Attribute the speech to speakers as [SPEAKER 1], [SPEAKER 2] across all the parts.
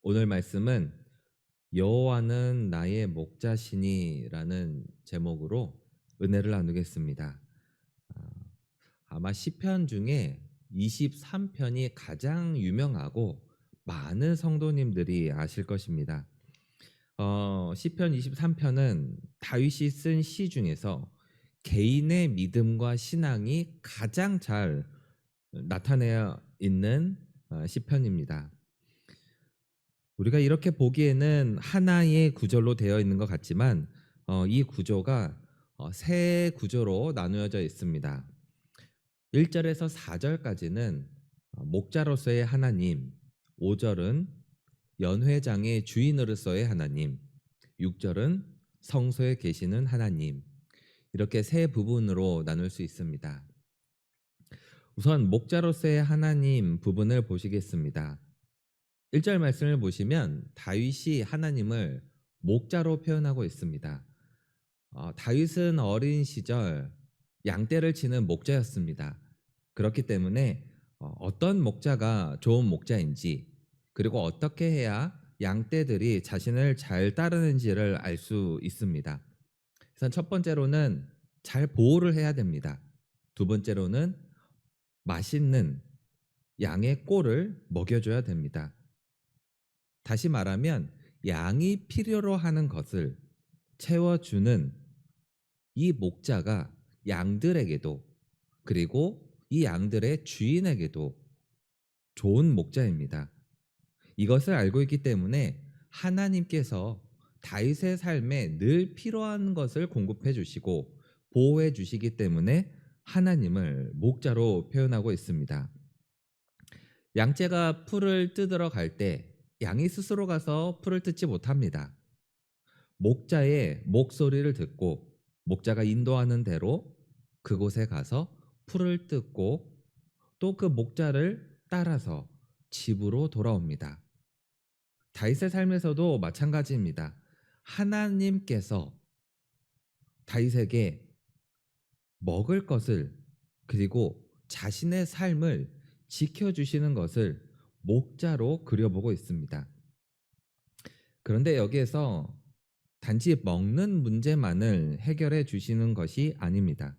[SPEAKER 1] 오늘 말씀은 여호와는 나의 목자시니라는 제목으로 은혜를 나누겠습니다. 아, 아마 시편 중에 23편이 가장 유명하고 많은 성도님들이 아실 것입니다. 시편 23편은 다윗이 쓴 시 중에서 개인의 믿음과 신앙이 가장 잘 나타내어 있는 시편입니다. 우리가 이렇게 보기에는 하나의 구절로 되어 있는 것 같지만 이 구조가 세 구조로 나누어져 있습니다. 1절에서 4절까지는 목자로서의 하나님, 5절은 연회장의 주인으로서의 하나님, 6절은 성소에 계시는 하나님, 이렇게 세 부분으로 나눌 수 있습니다. 우선 목자로서의 하나님 부분을 보시겠습니다. 1절 말씀을 보시면 다윗이 하나님을 목자로 표현하고 있습니다. 다윗은 어린 시절 양떼를 치는 목자였습니다. 그렇기 때문에 어떤 목자가 좋은 목자인지, 그리고 어떻게 해야 양떼들이 자신을 잘 따르는지를 알 수 있습니다. 그래서 첫 번째로는 잘 보호를 해야 됩니다. 두 번째로는 맛있는 양의 꼴을 먹여줘야 됩니다. 다시 말하면 양이 필요로 하는 것을 채워주는 이 목자가 양들에게도, 그리고 이 양들의 주인에게도 좋은 목자입니다. 이것을 알고 있기 때문에 하나님께서 다윗의 삶에 늘 필요한 것을 공급해 주시고 보호해 주시기 때문에 하나님을 목자로 표현하고 있습니다. 양떼가 풀을 뜯으러 갈 때 양이 스스로 가서 풀을 뜯지 못합니다. 목자의 목소리를 듣고 목자가 인도하는 대로 그곳에 가서 풀을 뜯고 또 그 목자를 따라서 집으로 돌아옵니다. 다윗의 삶에서도 마찬가지입니다. 하나님께서 다윗에게 먹을 것을, 그리고 자신의 삶을 지켜주시는 것을 목자로 그려보고 있습니다. 그런데 여기에서 단지 먹는 문제만을 해결해 주시는 것이 아닙니다.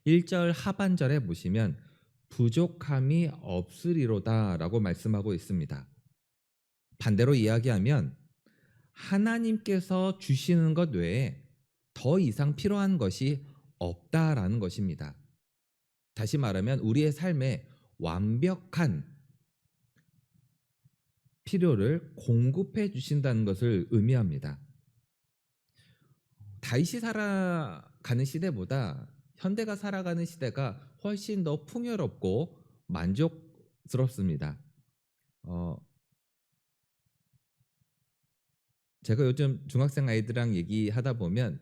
[SPEAKER 1] 1절 하반절에 보시면 부족함이 없으리로다 라고 말씀하고 있습니다. 반대로 이야기하면 하나님께서 주시는 것 외에 더 이상 필요한 것이 없다라는 것입니다. 다시 말하면 우리의 삶에 완벽한 필요를 공급해 주신다는 것을 의미합니다. 다윗이 살아가는 시대보다 현대가 살아가는 시대가 훨씬 더 풍요롭고 만족스럽습니다. 어, 제가 요즘 중학생 아이들이랑 얘기하다 보면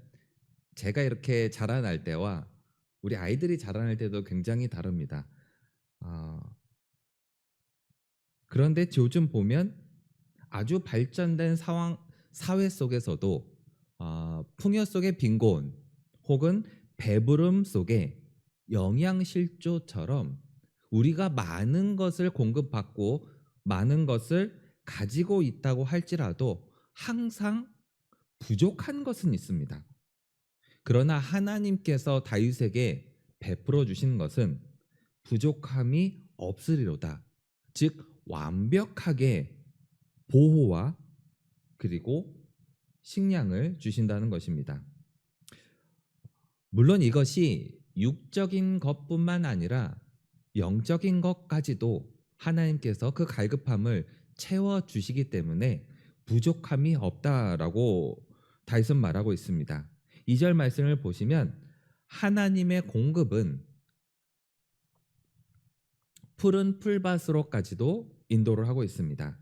[SPEAKER 1] 제가 이렇게 자라날 때와 우리 아이들이 자라날 때도 굉장히 다릅니다. 어, 그런데 요즘 보면 아주 발전된 사회 속에서도 풍요 속의 빈곤 혹은 배부름 속에 영양실조처럼 우리가 많은 것을 공급받고 많은 것을 가지고 있다고 할지라도 항상 부족한 것은 있습니다. 그러나 하나님께서 다윗에게 베풀어 주신 것은 부족함이 없으리로다. 즉 완벽하게 보호와 그리고 식량을 주신다는 것입니다. 물론 이것이 육적인 것뿐만 아니라 영적인 것까지도 하나님께서 그 갈급함을 채워 주시기 때문에 부족함이 없다라고 다윗은 말하고 있습니다. 2절 말씀을 보시면 하나님의 공급은 푸른 풀밭으로까지도 인도를 하고 있습니다.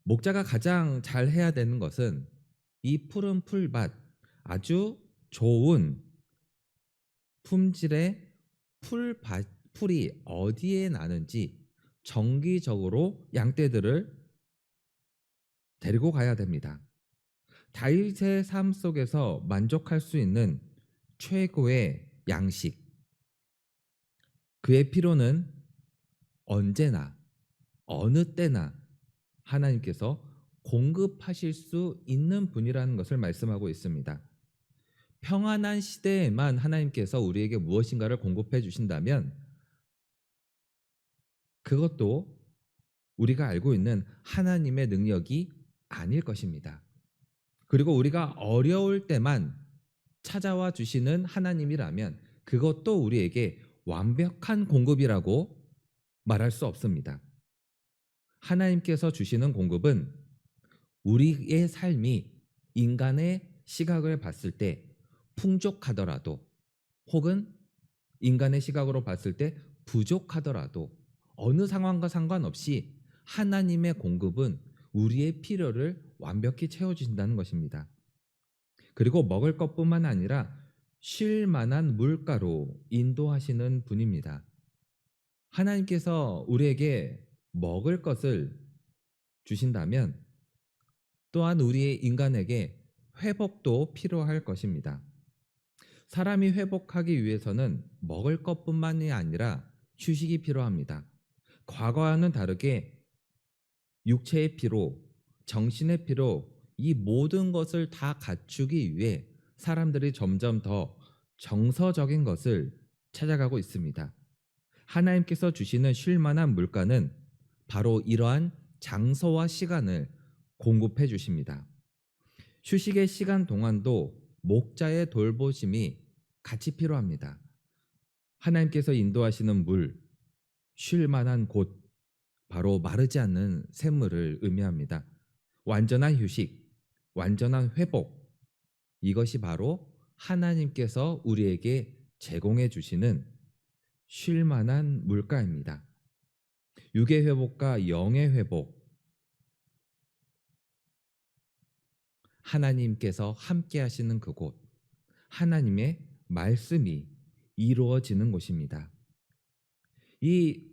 [SPEAKER 1] 목자가 가장 잘 해야 되는 것은 이 푸른 풀밭, 아주 좋은 품질의 풀이 어디에 나는지 정기적으로 양떼들을 데리고 가야 됩니다. 다윗의 삶 속에서 만족할 수 있는 최고의 양식, 그의 필요는 언제나 어느 때나 하나님께서 공급하실 수 있는 분이라는 것을 말씀하고 있습니다. 평안한 시대에만 하나님께서 우리에게 무엇인가를 공급해 주신다면 그것도 우리가 알고 있는 하나님의 능력이 아닐 것입니다. 그리고 우리가 어려울 때만 찾아와 주시는 하나님이라면 그것도 우리에게 완벽한 공급이라고 말할 수 없습니다. 하나님께서 주시는 공급은 우리의 삶이 인간의 시각을 봤을 때 풍족하더라도 혹은 인간의 시각으로 봤을 때 부족하더라도 어느 상황과 상관없이 하나님의 공급은 우리의 필요를 완벽히 채워주신다는 것입니다. 그리고 먹을 것뿐만 아니라 쉴 만한 물가로 인도하시는 분입니다. 하나님께서 우리에게 먹을 것을 주신다면 또한 우리의 인간에게 회복도 필요할 것입니다. 사람이 회복하기 위해서는 먹을 것뿐만이 아니라 휴식이 필요합니다. 과거와는 다르게 육체의 피로, 정신의 피로, 이 모든 것을 다 갖추기 위해 사람들이 점점 더 정서적인 것을 찾아가고 있습니다. 하나님께서 주시는 쉴 만한 물가는 바로 이러한 장소와 시간을 공급해 주십니다. 휴식의 시간 동안도 목자의 돌보심이 같이 필요합니다. 하나님께서 인도하시는 물, 쉴 만한 곳, 바로 마르지 않는 샘물을 의미합니다. 완전한 휴식, 완전한 회복, 이것이 바로 하나님께서 우리에게 제공해 주시는 쉴 만한 물가입니다. 육의 회복과 영의 회복, 하나님께서 함께 하시는 그곳, 하나님의 말씀이 이루어지는 곳입니다. 이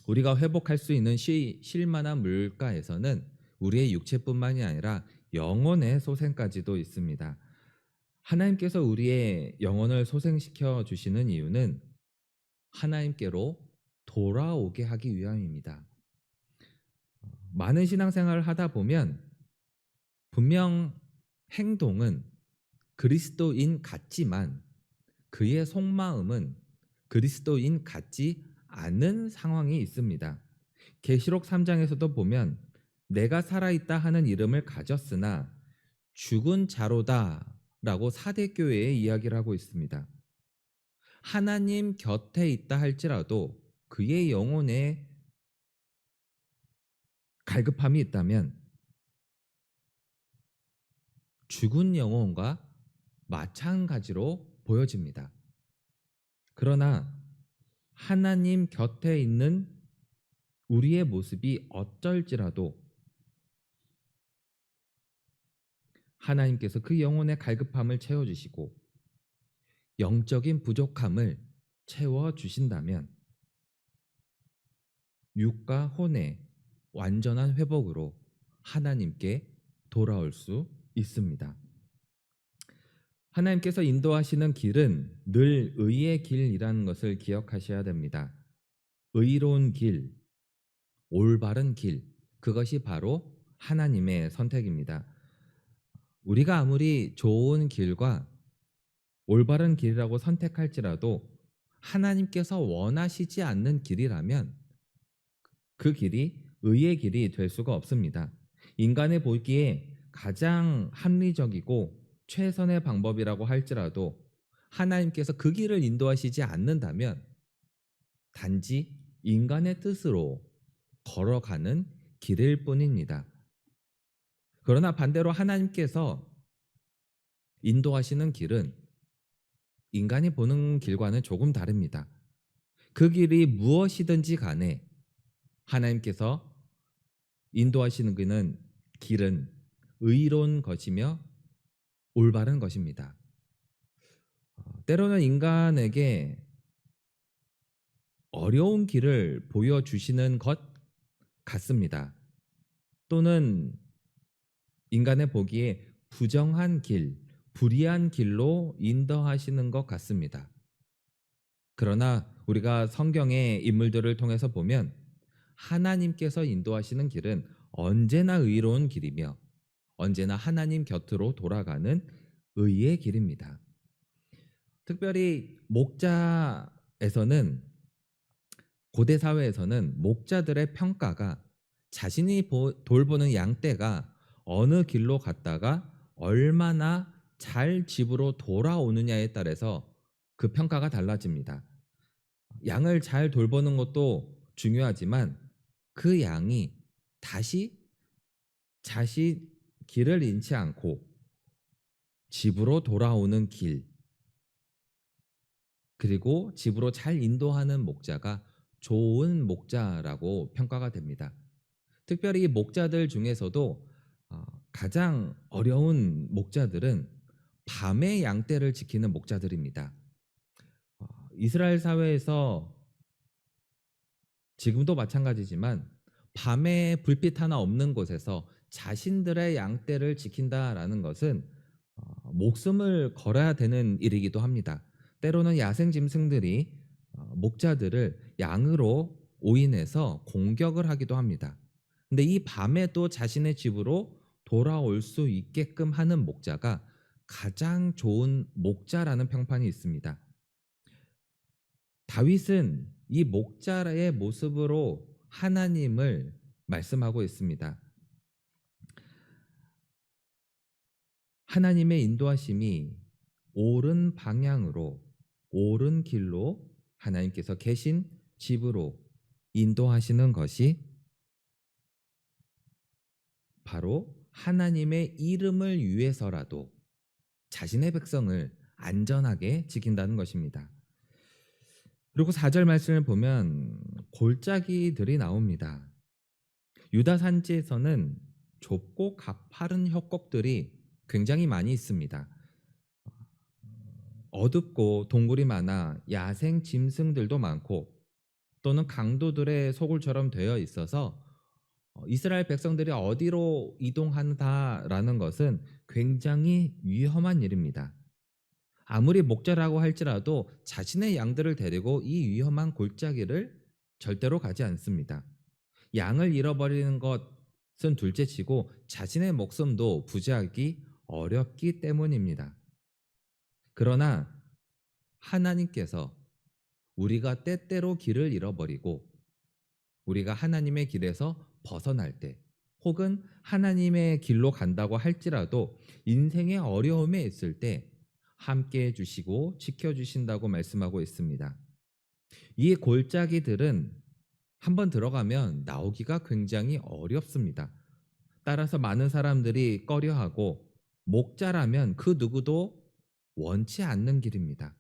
[SPEAKER 1] 우리가 회복할 수 있는 쉴 만한 물가에서는 우리의 육체뿐만이 아니라 영혼의 소생까지도 있습니다. 하나님께서 우리의 영혼을 소생시켜 주시는 이유는 하나님께로 돌아오게 하기 위함입니다. 많은 신앙생활을 하다 보면 분명 행동은 그리스도인 같지만 그의 속마음은 그리스도인 같지 않은 상황이 있습니다. 계시록 3장에서도 보면 내가 살아있다 하는 이름을 가졌으나 죽은 자로다 라고 사대교회에 이야기를 하고 있습니다. 하나님 곁에 있다 할지라도 그의 영혼에 갈급함이 있다면 죽은 영혼과 마찬가지로 보여집니다. 그러나 하나님 곁에 있는 우리의 모습이 어쩔지라도 하나님께서 그 영혼의 갈급함을 채워주시고 영적인 부족함을 채워주신다면 육과 혼의 완전한 회복으로 하나님께 돌아올 수 있습니다. 하나님께서 인도하시는 길은 늘 의의 길이라는 것을 기억하셔야 됩니다. 의로운 길, 올바른 길, 그것이 바로 하나님의 선택입니다. 우리가 아무리 좋은 길과 올바른 길이라고 선택할지라도 하나님께서 원하시지 않는 길이라면 그 길이 의의 길이 될 수가 없습니다. 인간의 보기에 가장 합리적이고 최선의 방법이라고 할지라도 하나님께서 그 길을 인도하시지 않는다면 단지 인간의 뜻으로 걸어가는 길일 뿐입니다. 그러나 반대로 하나님께서 인도하시는 길은 인간이 보는 길과는 조금 다릅니다. 그 길이 무엇이든지 간에 하나님께서 인도하시는 길은 의로운 것이며 올바른 것입니다. 때로는 인간에게 어려운 길을 보여주시는 것 같습니다. 또는 인간의 보기에 부정한 길, 불의한 길로 인도하시는 것 같습니다. 그러나 우리가 성경의 인물들을 통해서 보면 하나님께서 인도하시는 길은 언제나 의로운 길이며 언제나 하나님 곁으로 돌아가는 의의 길입니다. 특별히 목자에서는 고대 사회에서는 목자들의 평가가 자신이 돌보는 양떼가 어느 길로 갔다가 얼마나 잘 집으로 돌아오느냐에 따라서 그 평가가 달라집니다. 양을 잘 돌보는 것도 중요하지만 그 양이 다시 자신 길을 잃지 않고 집으로 돌아오는 길, 그리고 집으로 잘 인도하는 목자가 좋은 목자라고 평가가 됩니다. 특별히 목자들 중에서도 어, 가장 어려운 목자들은 밤에 양떼를 지키는 목자들입니다. 이스라엘 사회에서 지금도 마찬가지지만 밤에 불빛 하나 없는 곳에서 자신들의 양떼를 지킨다라는 것은 목숨을 걸어야 되는 일이기도 합니다. 때로는 야생 짐승들이 목자들을 양으로 오인해서 공격을 하기도 합니다. 근데 이 밤에 또 자신의 집으로 돌아올 수 있게끔 하는 목자가 가장 좋은 목자라는 평판이 있습니다. 다윗은 이 목자의 모습으로 하나님을 말씀하고 있습니다. 하나님의 인도하심이 옳은 방향으로, 옳은 길로 하나님께서 계신 집으로 인도하시는 것이 바로 하나님의 이름을 위해서라도 자신의 백성을 안전하게 지킨다는 것입니다. 그리고 4절 말씀을 보면 골짜기들이 나옵니다. 유다 산지에서는 좁고 가파른 협곡들이 굉장히 많이 있습니다. 어둡고 동굴이 많아 야생 짐승들도 많고 또는 강도들의 소굴처럼 되어 있어서 이스라엘 백성들이 어디로 이동한다라는 것은 굉장히 위험한 일입니다. 아무리 목자라고 할지라도 자신의 양들을 데리고 이 위험한 골짜기를 절대로 가지 않습니다. 양을 잃어버리는 것은 둘째치고 자신의 목숨도 부지하기 어렵기 때문입니다. 그러나 하나님께서 우리가 때때로 길을 잃어버리고 우리가 하나님의 길에서 벗어날 때 혹은 하나님의 길로 간다고 할지라도 인생의 어려움에 있을 때 함께 해주시고 지켜주신다고 말씀하고 있습니다. 이 골짜기들은 한번 들어가면 나오기가 굉장히 어렵습니다. 따라서 많은 사람들이 꺼려하고 목자라면 그 누구도 원치 않는 길입니다.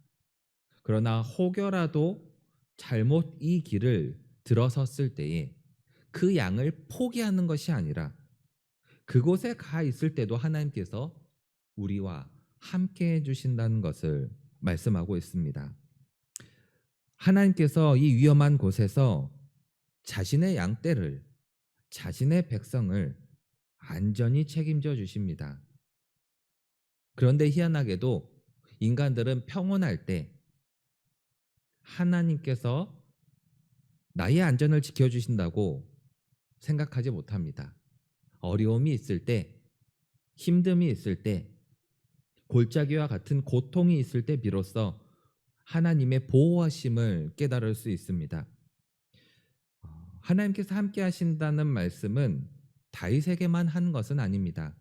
[SPEAKER 1] 그러나 혹여라도 잘못 이 길을 들어섰을 때에 그 양을 포기하는 것이 아니라 그곳에 가 있을 때도 하나님께서 우리와 함께 해주신다는 것을 말씀하고 있습니다. 하나님께서 이 위험한 곳에서 자신의 양떼를, 자신의 백성을 안전히 책임져 주십니다. 그런데 희한하게도 인간들은 평온할 때 하나님께서 나의 안전을 지켜주신다고 생각하지 못합니다. 어려움이 있을 때, 힘듦이 있을 때, 골짜기와 같은 고통이 있을 때 비로소 하나님의 보호하심을 깨달을 수 있습니다. 하나님께서 함께 하신다는 말씀은 다윗에게만 한 것은 아닙니다.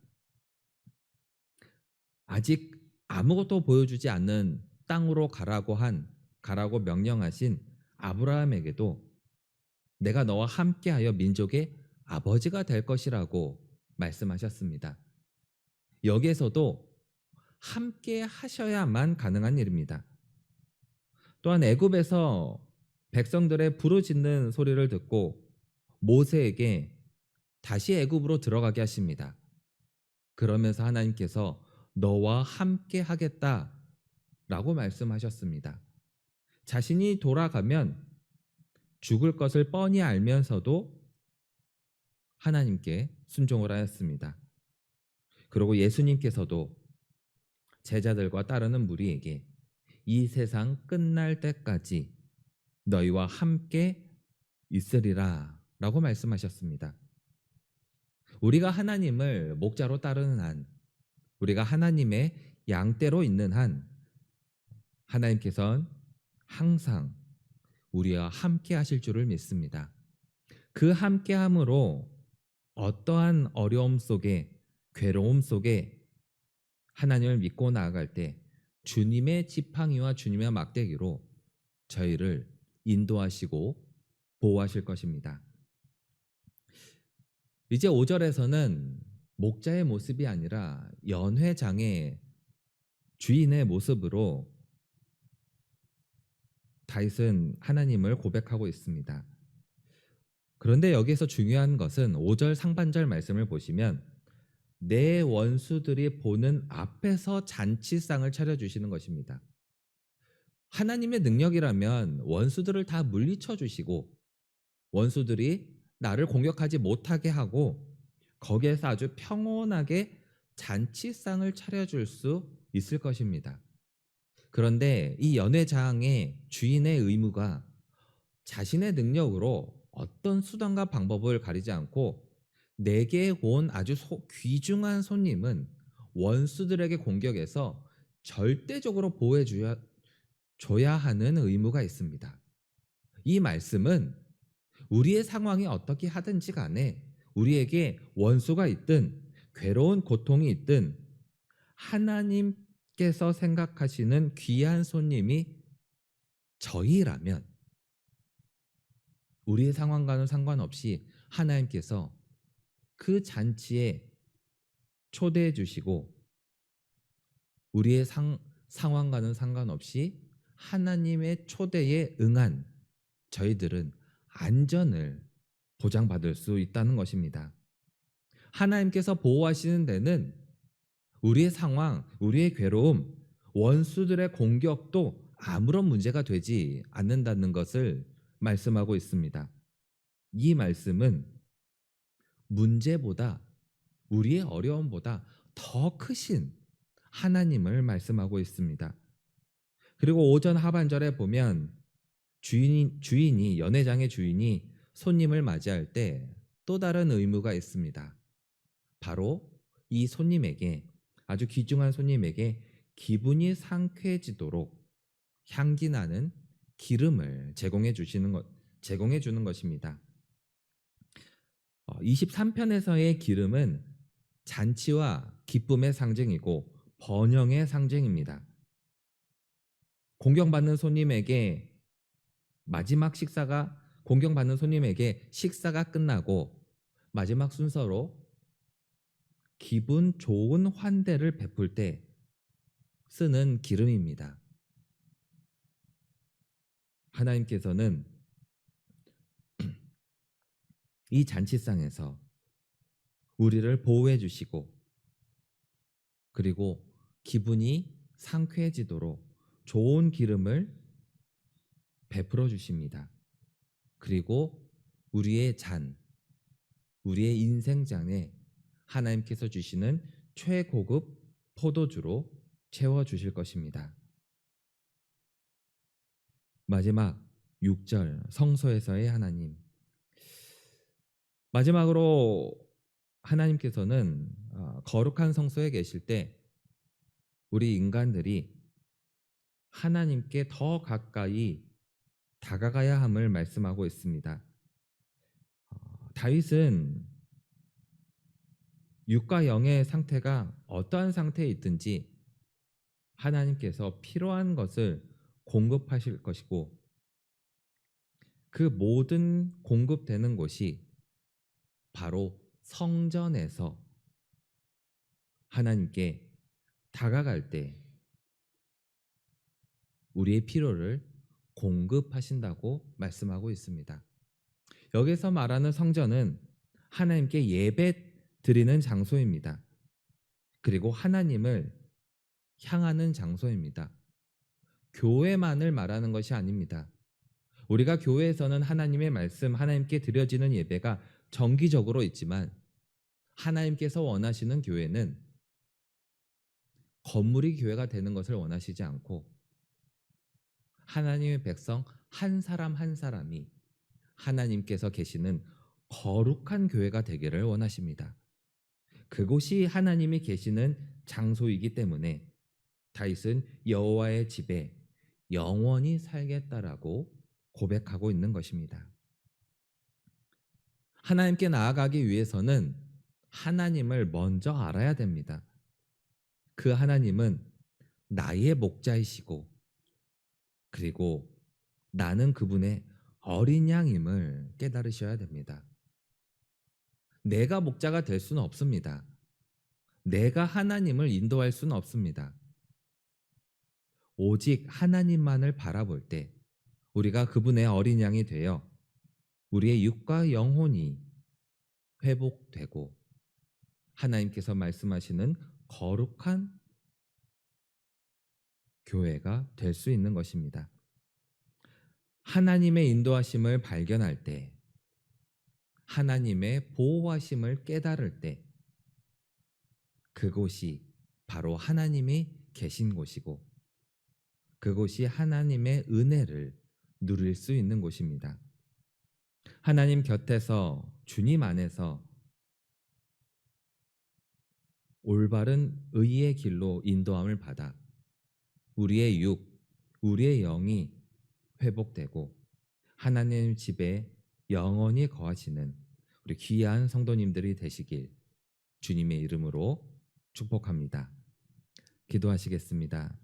[SPEAKER 1] 아직 아무것도 보여주지 않는 땅으로 가라고 명령하신 아브라함에게도 내가 너와 함께하여 민족의 아버지가 될 것이라고 말씀하셨습니다. 여기에서도 함께 하셔야만 가능한 일입니다. 또한 애굽에서 백성들의 부르짖는 소리를 듣고 모세에게 다시 애굽으로 들어가게 하십니다. 그러면서 하나님께서 너와 함께 하겠다라고 말씀하셨습니다. 자신이 돌아가면 죽을 것을 뻔히 알면서도 하나님께 순종을 하였습니다. 그리고 예수님께서도 제자들과 따르는 무리에게 이 세상 끝날 때까지 너희와 함께 있으리라 라고 말씀하셨습니다. 우리가 하나님을 목자로 따르는 한, 우리가 하나님의 양떼로 있는 한, 하나님께서는 항상 우리와 함께 하실 줄을 믿습니다. 그 함께함으로 어떠한 어려움 속에, 괴로움 속에 하나님을 믿고 나아갈 때 주님의 지팡이와 주님의 막대기로 저희를 인도하시고 보호하실 것입니다. 이제 5절에서는 목자의 모습이 아니라 연회장의 주인의 모습으로 다윗은 하나님을 고백하고 있습니다. 그런데 여기서 중요한 것은 5절 상반절 말씀을 보시면 내 원수들이 보는 앞에서 잔치상을 차려주시는 것입니다. 하나님의 능력이라면 원수들을 다 물리쳐 주시고 원수들이 나를 공격하지 못하게 하고 거기에서 아주 평온하게 잔치상을 차려줄 수 있을 것입니다. 그런데 이 연회장의 주인의 의무가 자신의 능력으로 어떤 수단과 방법을 가리지 않고 내게 온 아주 귀중한 손님은 원수들에게 공격해서 절대적으로 보호해 줘야 하는 의무가 있습니다. 이 말씀은 우리의 상황이 어떻게 하든지 간에 우리에게 원수가 있든 괴로운 고통이 있든 하나님께서 생각하시는 귀한 손님이 저희라면 우리의 상황과는 상관없이 하나님께서 그 잔치에 초대해 주시고 우리의 상황과는 상관없이 하나님의 초대에 응한 저희들은 안전을 보장받을 수 있다는 것입니다. 하나님께서 보호하시는 데는 우리의 상황, 우리의 괴로움, 원수들의 공격도 아무런 문제가 되지 않는다는 것을 말씀하고 있습니다. 이 말씀은 문제보다 우리의 어려움보다 더 크신 하나님을 말씀하고 있습니다. 그리고 오전 하반절에 보면 주인이 연회장의 주인이 손님을 맞이할 때 또 다른 의무가 있습니다. 바로 이 손님에게 아주 귀중한 손님에게 기분이 상쾌해지도록 향기 나는 기름을 제공해 주는 것입니다. 23편에서의 기름은 잔치와 기쁨의 상징이고 번영의 상징입니다. 공경받는 손님에게 식사가 끝나고 마지막 순서로 기분 좋은 환대를 베풀 때 쓰는 기름입니다. 하나님께서는 이 잔치상에서 우리를 보호해 주시고 그리고 기분이 상쾌해지도록 좋은 기름을 베풀어 주십니다. 그리고 우리의 인생잔에 하나님께서 주시는 최고급 포도주로 채워주실 것입니다. 마지막 6절 성소에서의 하나님. 마지막으로 하나님께서는 거룩한 성소에 계실 때 우리 인간들이 하나님께 더 가까이 다가가야 함을 말씀하고 있습니다. 다윗은 육과 영의 상태가 어떠한 상태에 있든지 하나님께서 필요한 것을 공급하실 것이고 그 모든 공급되는 곳이 바로 성전에서 하나님께 다가갈 때 우리의 필요를 공급하신다고 말씀하고 있습니다. 여기서 말하는 성전은 하나님께 예배 드리는 장소입니다. 그리고 하나님을 향하는 장소입니다. 교회만을 말하는 것이 아닙니다. 우리가 교회에서는 하나님의 말씀, 하나님께 드려지는 예배가 정기적으로 있지만 하나님께서 원하시는 교회는 건물이 교회가 되는 것을 원하시지 않고 하나님의 백성 한 사람 한 사람이 하나님께서 계시는 거룩한 교회가 되기를 원하십니다. 그곳이 하나님이 계시는 장소이기 때문에 다윗은 여호와의 집에 영원히 살겠다라고 고백하고 있는 것입니다. 하나님께 나아가기 위해서는 하나님을 먼저 알아야 됩니다. 그 하나님은 나의 목자이시고 그리고 나는 그분의 어린 양임을 깨달으셔야 됩니다. 내가 목자가 될 수는 없습니다. 내가 하나님을 인도할 수는 없습니다. 오직 하나님만을 바라볼 때 우리가 그분의 어린 양이 되어 우리의 육과 영혼이 회복되고 하나님께서 말씀하시는 거룩한 교회가 될 수 있는 것입니다. 하나님의 인도하심을 발견할 때, 하나님의 보호하심을 깨달을 때, 그곳이 바로 하나님이 계신 곳이고, 그곳이 하나님의 은혜를 누릴 수 있는 곳입니다. 하나님 곁에서 주님 안에서 올바른 의의 길로 인도함을 받아 우리의 육, 우리의 영이 회복되고 하나님 집에 영원히 거하시는 우리 귀한 성도님들이 되시길 주님의 이름으로 축복합니다. 기도하시겠습니다.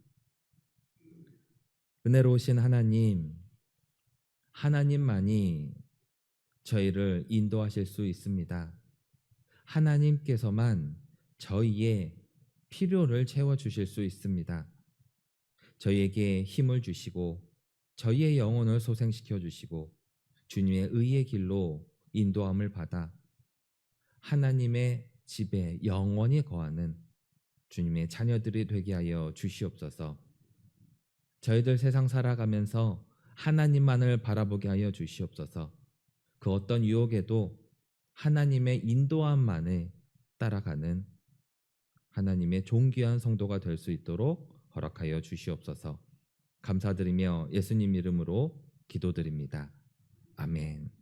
[SPEAKER 1] 은혜로우신 하나님, 하나님만이 저희를 인도하실 수 있습니다. 하나님께서만 저희의 필요를 채워주실 수 있습니다. 저희에게 힘을 주시고 저희의 영혼을 소생시켜 주시고 주님의 의의 길로 인도함을 받아 하나님의 집에 영원히 거하는 주님의 자녀들이 되게 하여 주시옵소서. 저희들 세상 살아가면서 하나님만을 바라보게 하여 주시옵소서. 그 어떤 유혹에도 하나님의 인도함만을 따라가는 하나님의 존귀한 성도가 될 수 있도록 허락하여 주시옵소서. 감사드리며 예수님 이름으로 기도드립니다. 아멘.